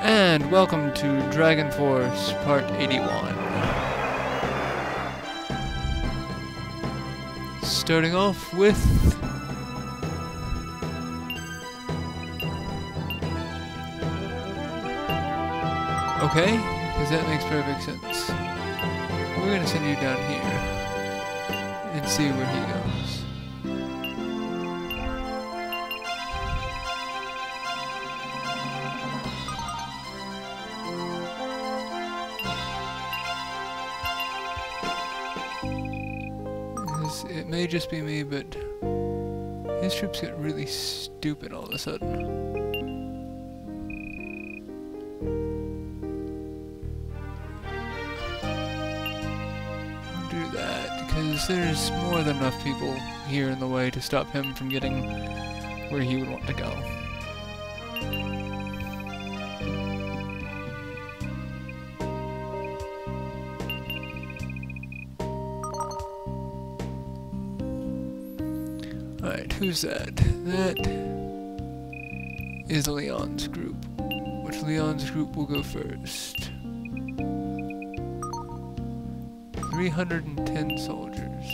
And welcome to Dragon Force Part 81. Starting off with... Okay, because that makes perfect sense. We're gonna send you down here and see where he goes. It may just be me, but his troops get really stupid all of a sudden. Do that, because there's more than enough people here in the way to stop him from getting where he would want to go. Alright, who's that? That is Leon's group. Which Leon's group will go first? 310 soldiers.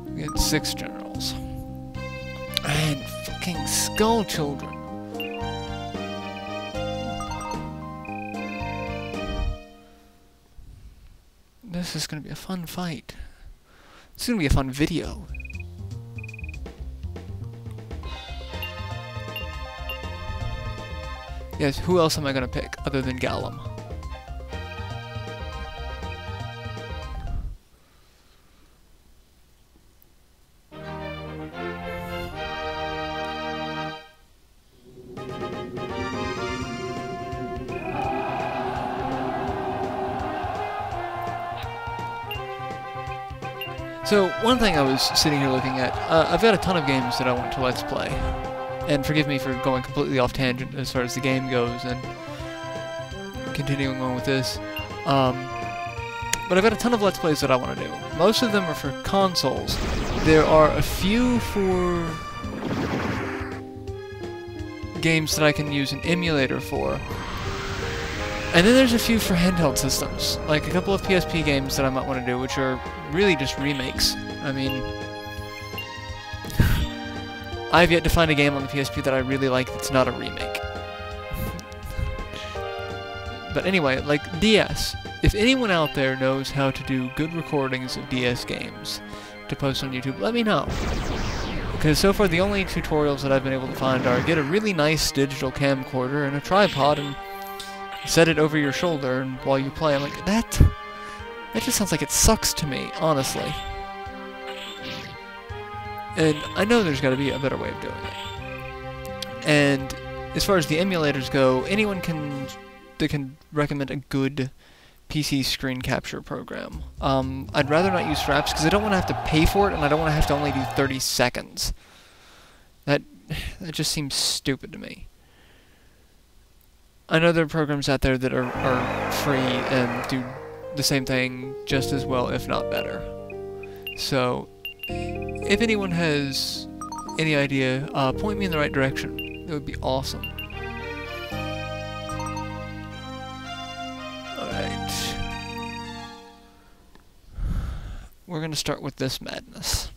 Against 6 generals. And fucking skull children. This is gonna be a fun fight. It's gonna be a fun video. Yes, who else am I gonna pick other than Gallum? So, one thing I was sitting here looking at, I've got a ton of games that I want to Let's Play. And forgive me for going completely off tangent as far as the game goes and continuing on with this. But I've got a ton of Let's Plays that I want to do. Most of them are for consoles. There are a few for games that I can use an emulator for. And then there's a few for handheld systems, like a couple of PSP games that I might want to do, which are really just remakes. I mean, I've yet to find a game on the PSP that I really like that's not a remake. But anyway, like DS. If anyone out there knows how to do good recordings of DS games to post on YouTube, let me know. Because so far the only tutorials that I've been able to find are get a really nice digital camcorder and a tripod and set it over your shoulder and while you play. I'm like, that just sounds like it sucks to me, honestly. And I know there's got to be a better way of doing it. And as far as the emulators go, anyone that can recommend a good PC screen capture program. I'd rather not use Fraps because I don't want to have to pay for it and I don't want to have to only do 30 seconds. That just seems stupid to me. I know there are programs out there that are free and do the same thing just as well, if not better. So, if anyone has any idea, point me in the right direction. It would be awesome. Alright. We're gonna start with this madness.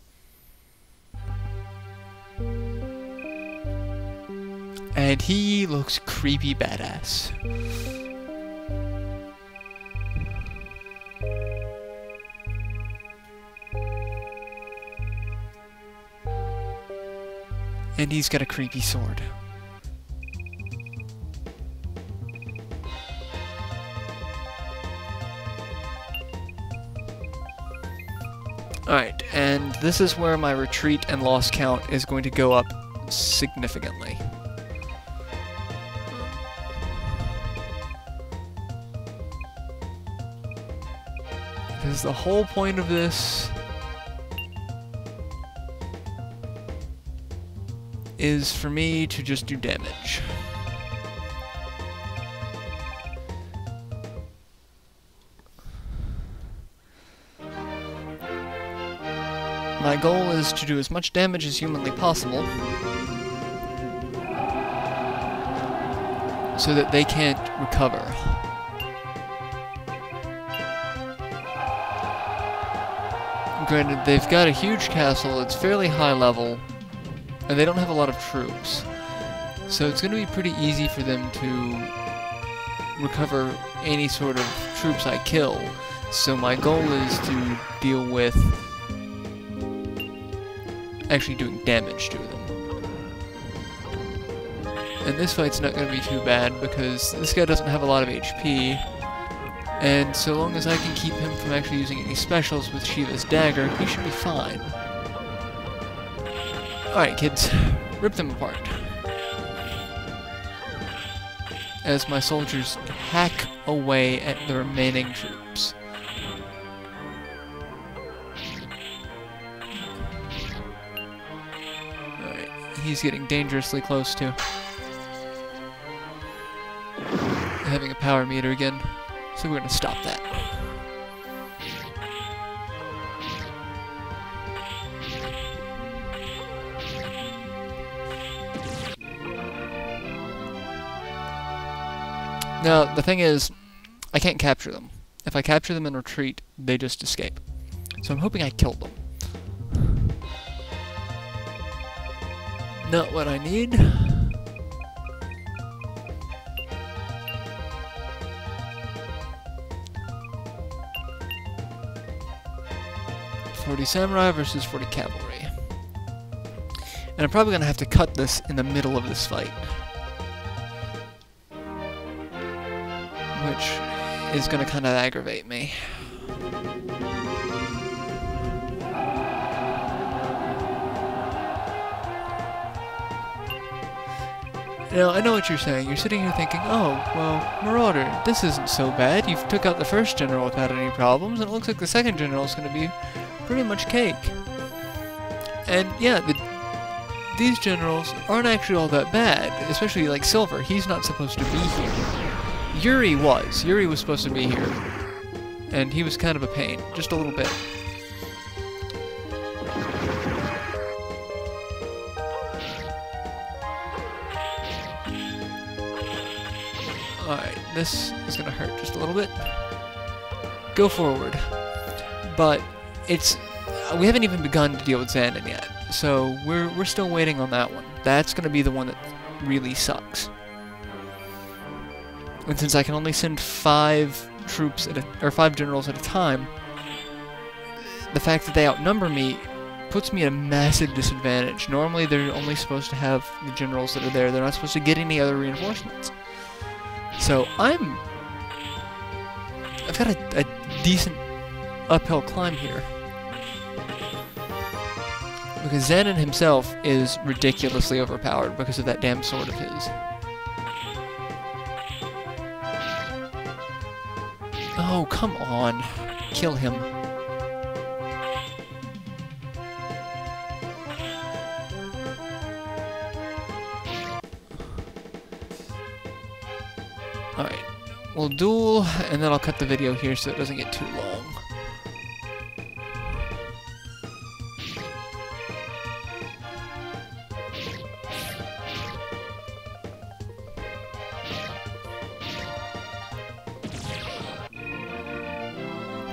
And he looks creepy badass. And he's got a creepy sword. Alright, and this is where my retreat and loss count is going to go up significantly. Because the whole point of this is for me to just do damage. My goal is to do as much damage as humanly possible so that they can't recover. Granted, they've got a huge castle, it's fairly high level, and they don't have a lot of troops. So it's going to be pretty easy for them to recover any sort of troops I kill. So my goal is to deal with actually doing damage to them. And this fight's not going to be too bad because this guy doesn't have a lot of HP. And so long as I can keep him from actually using any specials with Shiva's dagger, he should be fine. Alright kids, rip them apart. As my soldiers hack away at the remaining troops. Alright, he's getting dangerously close to having a power meter again. So we're going to stop that. Now, the thing is, I can't capture them. If I capture them in retreat, they just escape. So I'm hoping I killed them. Not what I need. 40 samurai versus 40 cavalry. And I'm probably going to have to cut this in the middle of this fight. Which is going to kind of aggravate me. Now, I know what you're saying. You're sitting here thinking, oh, well, Marauder, this isn't so bad. You've took out the first general without any problems, and it looks like the second general is going to be pretty much cake. And yeah, these generals aren't actually all that bad, especially like Silver. He's not supposed to be here. Yuri was. Yuri was supposed to be here. And he was kind of a pain, just a little bit. Alright, this is gonna hurt just a little bit. Go forward. But we haven't even begun to deal with Zannon yet, so we're still waiting on that one. That's gonna be the one that really sucks. And since I can only send 5 troops or 5 generals at a time, the fact that they outnumber me puts me at a massive disadvantage. Normally they're only supposed to have the generals that are there. They're not supposed to get any other reinforcements. So I've got a decent uphill climb here. Because Zannon himself is ridiculously overpowered because of that damn sword of his. Oh, come on. Kill him. Alright. We'll duel, and then I'll cut the video here so it doesn't get too long.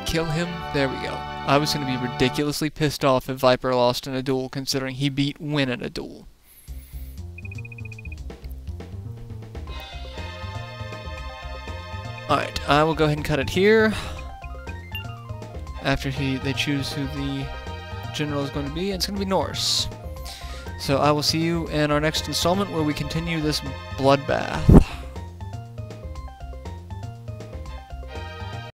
Kill him? There we go. I was going to be ridiculously pissed off if Viper lost in a duel, considering he beat Win in a duel. Alright, I will go ahead and cut it here. After they choose who the general is going to be, and it's going to be Norse. So I will see you in our next installment where we continue this bloodbath.